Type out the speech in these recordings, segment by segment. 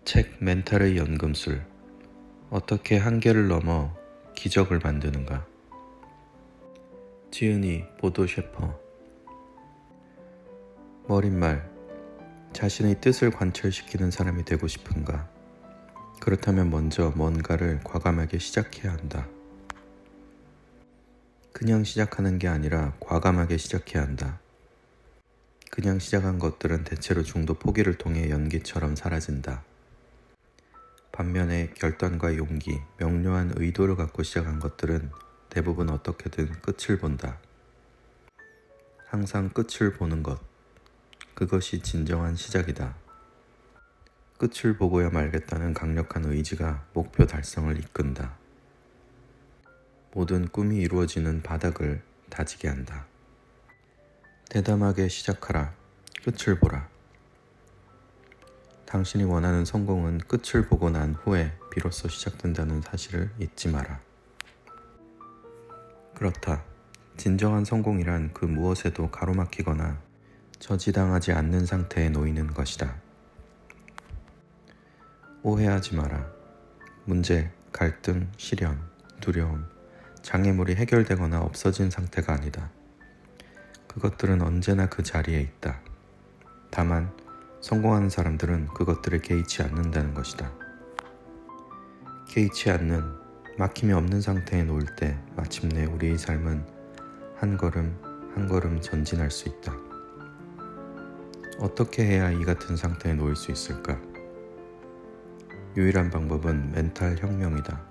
책 멘탈의 연금술. 어떻게 한계를 넘어 기적을 만드는가. 지은이 보도 셰퍼. 머릿말. 자신의 뜻을 관철시키는 사람이 되고 싶은가? 그렇다면 먼저 뭔가를 과감하게 시작해야 한다. 그냥 시작하는 게 아니라 과감하게 시작해야 한다. 그냥 시작한 것들은 대체로 중도 포기를 통해 연기처럼 사라진다. 반면에 결단과 용기, 명료한 의도를 갖고 시작한 것들은 대부분 어떻게든 끝을 본다. 항상 끝을 보는 것. 그것이 진정한 시작이다. 끝을 보고야 말겠다는 강력한 의지가 목표 달성을 이끈다. 모든 꿈이 이루어지는 바닥을 다지게 한다. 대담하게 시작하라. 끝을 보라. 당신이 원하는 성공은 끝을 보고 난 후에 비로소 시작된다는 사실을 잊지 마라. 그렇다. 진정한 성공이란 그 무엇에도 가로막히거나 저지당하지 않는 상태에 놓이는 것이다. 오해하지 마라. 문제, 갈등, 시련, 두려움, 장애물이 해결되거나 없어진 상태가 아니다. 그것들은 언제나 그 자리에 있다. 다만 성공하는 사람들은 그것들을 개의치 않는다는 것이다. 개의치 않는, 막힘이 없는 상태에 놓일 때 마침내 우리의 삶은 한 걸음 한 걸음 전진할 수 있다. 어떻게 해야 이 같은 상태에 놓일 수 있을까? 유일한 방법은 멘탈 혁명이다.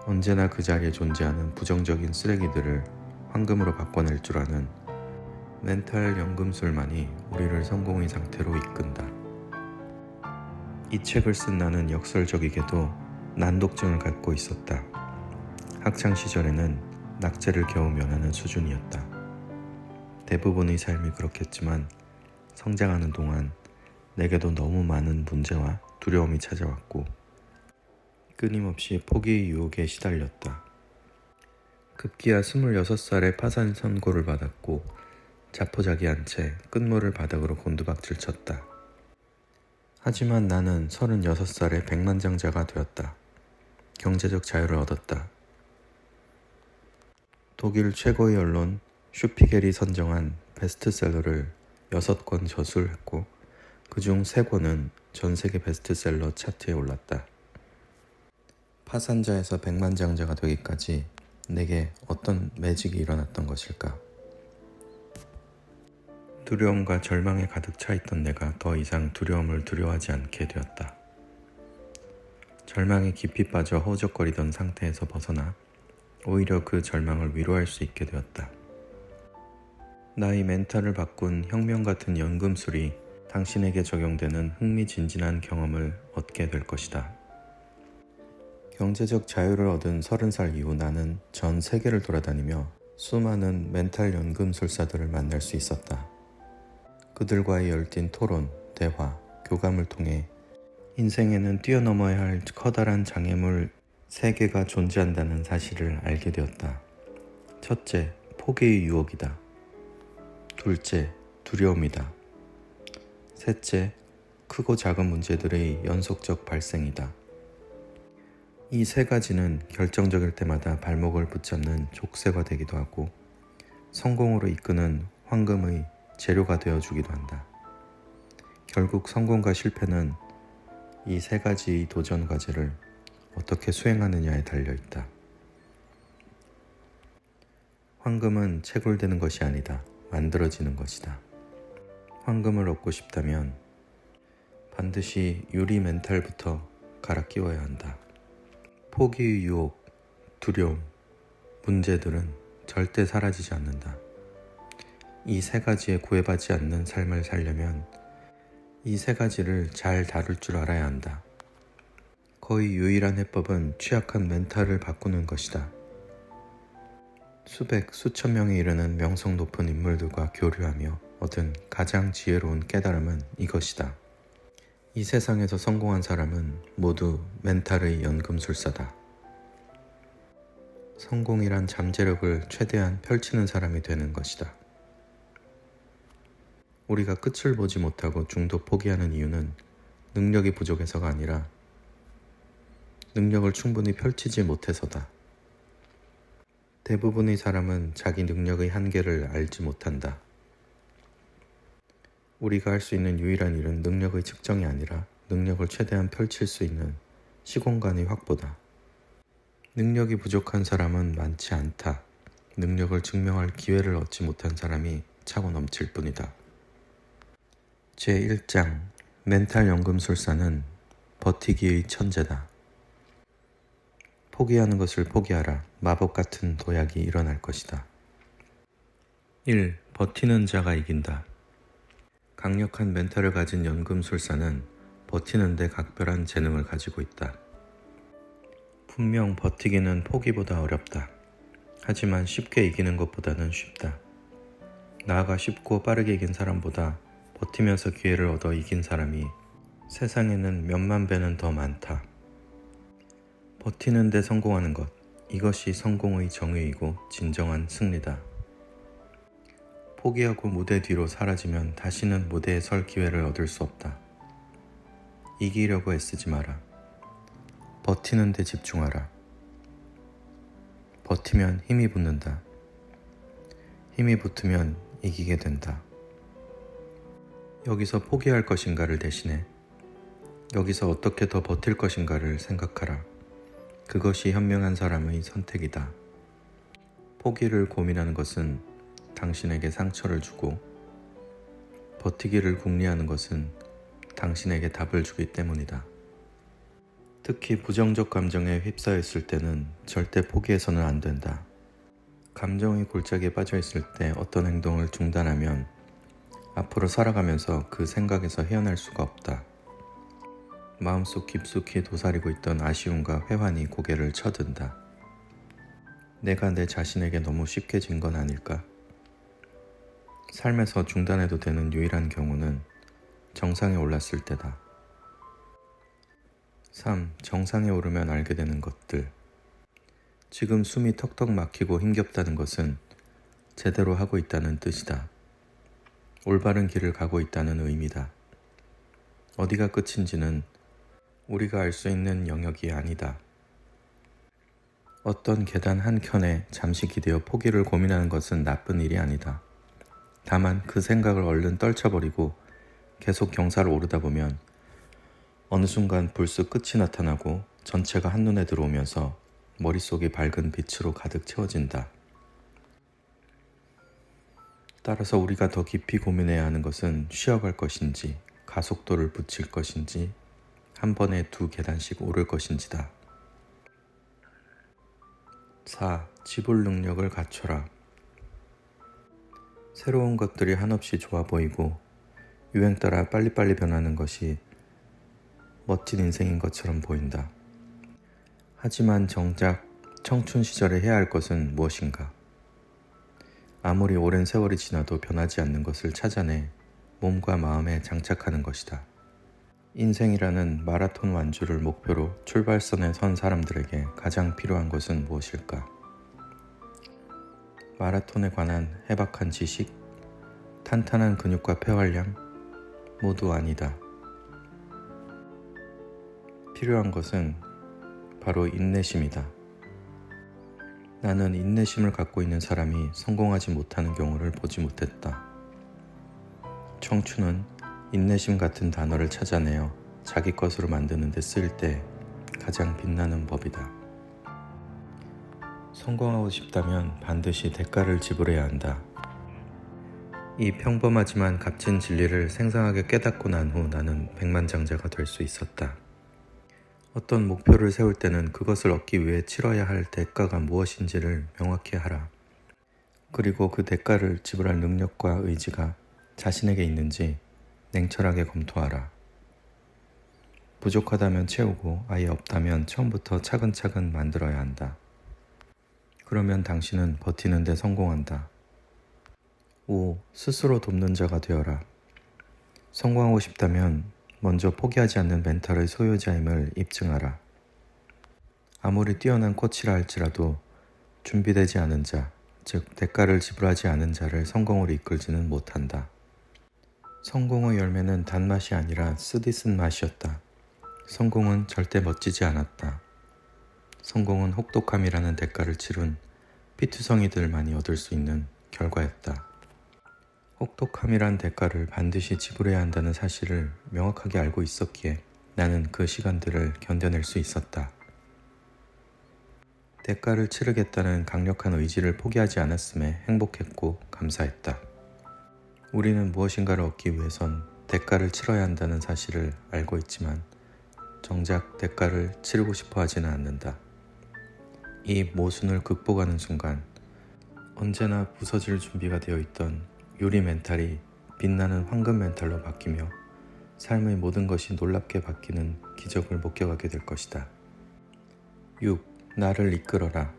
언제나 그 자리에 존재하는 부정적인 쓰레기들을 황금으로 바꿔낼 줄 아는 멘탈 연금술만이 우리를 성공의 상태로 이끈다. 이 책을 쓴 나는 역설적이게도 난독증을 갖고 있었다. 학창시절에는 낙제를 겨우 면하는 수준이었다. 대부분의 삶이 그렇겠지만 성장하는 동안 내게도 너무 많은 문제와 두려움이 찾아왔고 끊임없이 포기의 유혹에 시달렸다. 급기야 26살에 파산 선고를 받았고 자포자기한 채 끝물을 바닥으로 곤두박질 쳤다. 하지만 나는 36살에 백만장자가 되었다. 경제적 자유를 얻었다. 독일 최고의 언론 슈피겔이 선정한 베스트셀러를 6권 저술했고 그중 3권은 전세계 베스트셀러 차트에 올랐다. 파산자에서 백만장자가 되기까지 내게 어떤 매직이 일어났던 것일까? 두려움과 절망에 가득 차 있던 내가 더 이상 두려움을 두려워하지 않게 되었다. 절망에 깊이 빠져 허우적거리던 상태에서 벗어나 오히려 그 절망을 위로할 수 있게 되었다. 나의 멘탈을 바꾼 혁명 같은 연금술이 당신에게 적용되는 흥미진진한 경험을 얻게 될 것이다. 경제적 자유를 얻은 30살 이후 나는 전 세계를 돌아다니며 수많은 멘탈 연금술사들을 만날 수 있었다. 그들과의 열띤 토론, 대화, 교감을 통해 인생에는 뛰어넘어야 할 커다란 장애물 3개가 존재한다는 사실을 알게 되었다. 첫째, 포기의 유혹이다. 둘째, 두려움이다. 셋째, 크고 작은 문제들의 연속적 발생이다. 이 3가지는 결정적일 때마다 발목을 붙잡는 족쇄가 되기도 하고 성공으로 이끄는 황금의 재료가 되어주기도 한다. 결국 성공과 실패는 이 3가지의 도전 과제를 어떻게 수행하느냐에 달려있다. 황금은 채굴되는 것이 아니다. 만들어지는 것이다. 황금을 얻고 싶다면 반드시 유리 멘탈부터 갈아 끼워야 한다. 포기의 유혹, 두려움, 문제들은 절대 사라지지 않는다. 이 3가지에 구애받지 않는 삶을 살려면 이 3가지를 잘 다룰 줄 알아야 한다. 거의 유일한 해법은 취약한 멘탈을 바꾸는 것이다. 수백, 수천 명에 이르는 명성 높은 인물들과 교류하며 얻은 가장 지혜로운 깨달음은 이것이다. 이 세상에서 성공한 사람은 모두 멘탈의 연금술사다. 성공이란 잠재력을 최대한 펼치는 사람이 되는 것이다. 우리가 끝을 보지 못하고 중도 포기하는 이유는 능력이 부족해서가 아니라 능력을 충분히 펼치지 못해서다. 대부분의 사람은 자기 능력의 한계를 알지 못한다. 우리가 할 수 있는 유일한 일은 능력의 측정이 아니라 능력을 최대한 펼칠 수 있는 시공간의 확보다. 능력이 부족한 사람은 많지 않다. 능력을 증명할 기회를 얻지 못한 사람이 차고 넘칠 뿐이다. 제1장 멘탈 연금술사는 버티기의 천재다. 포기하는 것을 포기하라. 마법 같은 도약이 일어날 것이다. 1. 버티는 자가 이긴다. 강력한 멘탈을 가진 연금술사는 버티는 데 각별한 재능을 가지고 있다. 분명 버티기는 포기보다 어렵다. 하지만 쉽게 이기는 것보다는 쉽다. 나아가 쉽고 빠르게 이긴 사람보다 버티면서 기회를 얻어 이긴 사람이 세상에는 몇만 배는 더 많다. 버티는 데 성공하는 것, 이것이 성공의 정의이고 진정한 승리다. 포기하고 무대 뒤로 사라지면 다시는 무대에 설 기회를 얻을 수 없다. 이기려고 애쓰지 마라. 버티는 데 집중하라. 버티면 힘이 붙는다. 힘이 붙으면 이기게 된다. 여기서 포기할 것인가를 대신해 여기서 어떻게 더 버틸 것인가를 생각하라. 그것이 현명한 사람의 선택이다. 포기를 고민하는 것은 당신에게 상처를 주고 버티기를 궁리하는 것은 당신에게 답을 주기 때문이다. 특히 부정적 감정에 휩싸여 있을 때는 절대 포기해서는 안 된다. 감정의 골짜기에 빠져 있을 때 어떤 행동을 중단하면 앞으로 살아가면서 그 생각에서 헤어날 수가 없다. 마음속 깊숙이 도사리고 있던 아쉬움과 회환이 고개를 쳐든다. 내가 내 자신에게 너무 쉽게 진 건 아닐까? 삶에서 중단해도 되는 유일한 경우는 정상에 올랐을 때다. 3. 정상에 오르면 알게 되는 것들. 지금 숨이 턱턱 막히고 힘겹다는 것은 제대로 하고 있다는 뜻이다. 올바른 길을 가고 있다는 의미다. 어디가 끝인지는 우리가 알 수 있는 영역이 아니다. 어떤 계단 한 켠에 잠시 기대어 포기를 고민하는 것은 나쁜 일이 아니다. 다만 그 생각을 얼른 떨쳐버리고 계속 경사를 오르다 보면 어느 순간 불쑥 끝이 나타나고 전체가 한눈에 들어오면서 머릿속이 밝은 빛으로 가득 채워진다. 따라서 우리가 더 깊이 고민해야 하는 것은 쉬어갈 것인지, 가속도를 붙일 것인지, 한 번에 2계단씩 오를 것인지다. 4. 지불 능력을 갖춰라. 새로운 것들이 한없이 좋아 보이고 유행 따라 빨리빨리 변하는 것이 멋진 인생인 것처럼 보인다. 하지만 정작 청춘 시절에 해야 할 것은 무엇인가? 아무리 오랜 세월이 지나도 변하지 않는 것을 찾아내 몸과 마음에 장착하는 것이다. 인생이라는 마라톤 완주를 목표로 출발선에 선 사람들에게 가장 필요한 것은 무엇일까? 마라톤에 관한 해박한 지식, 탄탄한 근육과 폐활량, 모두 아니다. 필요한 것은 바로 인내심이다. 나는 인내심을 갖고 있는 사람이 성공하지 못하는 경우를 보지 못했다. 청춘은 인내심 같은 단어를 찾아내어 자기 것으로 만드는 데 쓰일 때 가장 빛나는 법이다. 성공하고 싶다면 반드시 대가를 지불해야 한다. 이 평범하지만 값진 진리를 생생하게 깨닫고 난 후 나는 백만장자가 될 수 있었다. 어떤 목표를 세울 때는 그것을 얻기 위해 치러야 할 대가가 무엇인지를 명확히 하라. 그리고 그 대가를 지불할 능력과 의지가 자신에게 있는지 냉철하게 검토하라. 부족하다면 채우고 아예 없다면 처음부터 차근차근 만들어야 한다. 그러면 당신은 버티는 데 성공한다. 5. 스스로 돕는 자가 되어라. 성공하고 싶다면 먼저 포기하지 않는 멘탈의 소유자임을 입증하라. 아무리 뛰어난 코치라 할지라도 준비되지 않은 자, 즉 대가를 지불하지 않은 자를 성공으로 이끌지는 못한다. 성공의 열매는 단맛이 아니라 쓰디쓴 맛이었다. 성공은 절대 멋지지 않았다. 성공은 혹독함이라는 대가를 치룬 피투성이들만이 얻을 수 있는 결과였다. 혹독함이란 대가를 반드시 지불해야 한다는 사실을 명확하게 알고 있었기에 나는 그 시간들을 견뎌낼 수 있었다. 대가를 치르겠다는 강력한 의지를 포기하지 않았음에 행복했고 감사했다. 우리는 무엇인가를 얻기 위해선 대가를 치러야 한다는 사실을 알고 있지만 정작 대가를 치르고 싶어 하지는 않는다. 이 모순을 극복하는 순간 언제나 부서질 준비가 되어 있던 유리 멘탈이 빛나는 황금 멘탈로 바뀌며 삶의 모든 것이 놀랍게 바뀌는 기적을 목격하게 될 것이다. 6. 나를 이끌어라.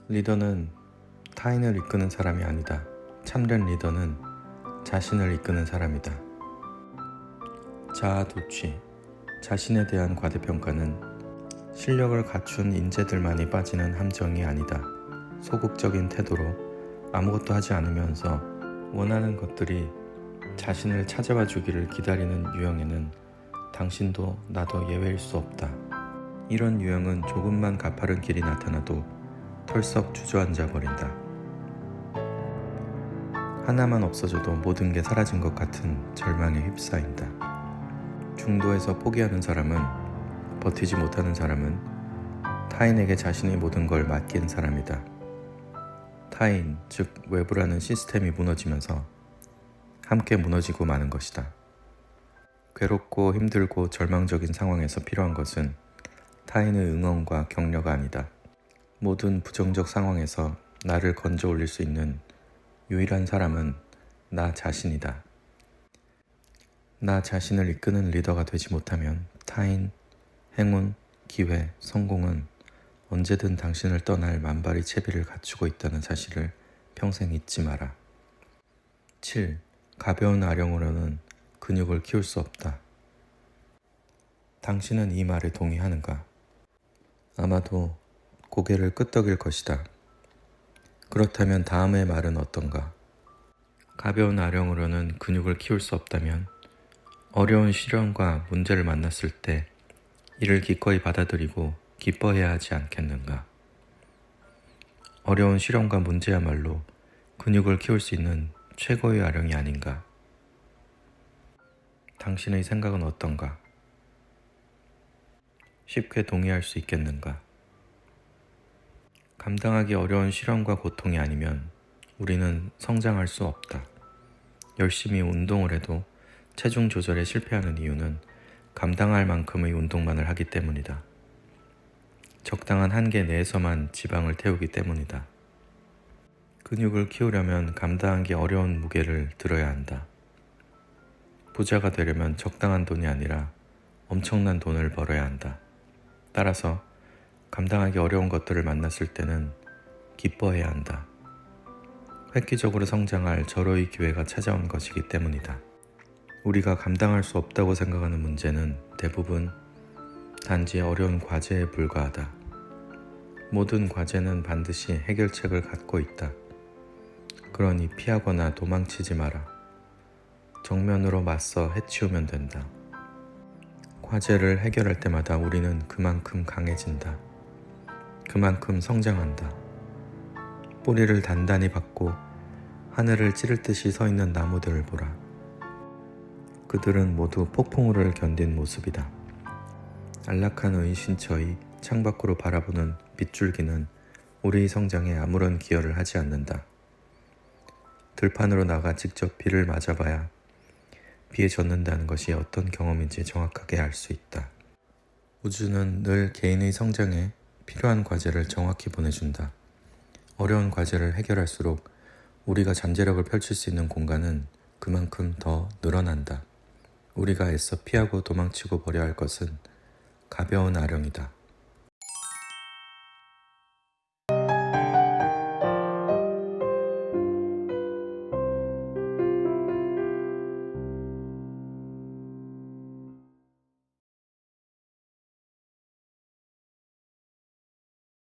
리더는 타인을 이끄는 사람이 아니다. 참된 리더는 자신을 이끄는 사람이다. 자아도취, 자신에 대한 과대평가는 실력을 갖춘 인재들만이 빠지는 함정이 아니다. 소극적인 태도로 아무것도 하지 않으면서 원하는 것들이 자신을 찾아와 주기를 기다리는 유형에는 당신도 나도 예외일 수 없다. 이런 유형은 조금만 가파른 길이 나타나도 털썩 주저앉아 버린다. 하나만 없어져도 모든 게 사라진 것 같은 절망에 휩싸인다. 중도에서 포기하는 사람은, 버티지 못하는 사람은 타인에게 자신의 모든 걸 맡긴 사람이다. 타인, 즉 외부라는 시스템이 무너지면서 함께 무너지고 마는 것이다. 괴롭고 힘들고 절망적인 상황에서 필요한 것은 타인의 응원과 격려가 아니다. 모든 부정적 상황에서 나를 건져 올릴 수 있는 유일한 사람은 나 자신이다. 나 자신을 이끄는 리더가 되지 못하면 타인, 행운, 기회, 성공은 언제든 당신을 떠날 만발의 채비를 갖추고 있다는 사실을 평생 잊지 마라. 7. 가벼운 아령으로는 근육을 키울 수 없다. 당신은 이 말에 동의하는가? 아마도 고개를 끄덕일 것이다. 그렇다면 다음의 말은 어떤가? 가벼운 아령으로는 근육을 키울 수 없다면 어려운 시련과 문제를 만났을 때 이를 기꺼이 받아들이고 기뻐해야 하지 않겠는가? 어려운 시련과 문제야말로 근육을 키울 수 있는 최고의 아령이 아닌가? 당신의 생각은 어떤가? 쉽게 동의할 수 있겠는가? 감당하기 어려운 시련과 고통이 아니면 우리는 성장할 수 없다. 열심히 운동을 해도 체중 조절에 실패하는 이유는 감당할 만큼의 운동만을 하기 때문이다. 적당한 한계 내에서만 지방을 태우기 때문이다. 근육을 키우려면 감당하기 어려운 무게를 들어야 한다. 부자가 되려면 적당한 돈이 아니라 엄청난 돈을 벌어야 한다. 따라서 감당하기 어려운 것들을 만났을 때는 기뻐해야 한다. 획기적으로 성장할 절호의 기회가 찾아온 것이기 때문이다. 우리가 감당할 수 없다고 생각하는 문제는 대부분 단지 어려운 과제에 불과하다. 모든 과제는 반드시 해결책을 갖고 있다. 그러니 피하거나 도망치지 마라. 정면으로 맞서 해치우면 된다. 과제를 해결할 때마다 우리는 그만큼 강해진다. 그만큼 성장한다. 뿌리를 단단히 박고 하늘을 찌를 듯이 서 있는 나무들을 보라. 그들은 모두 폭풍우를 견딘 모습이다. 안락한 의신처의 창밖으로 바라보는 빗줄기는 우리의 성장에 아무런 기여를 하지 않는다. 들판으로 나가 직접 비를 맞아봐야 비에 젖는다는 것이 어떤 경험인지 정확하게 알 수 있다. 우주는 늘 개인의 성장에 필요한 과제를 정확히 보내준다. 어려운 과제를 해결할수록 우리가 잠재력을 펼칠 수 있는 공간은 그만큼 더 늘어난다. 우리가 애써 피하고 도망치고 버려야 할 것은 가벼운 아령이다.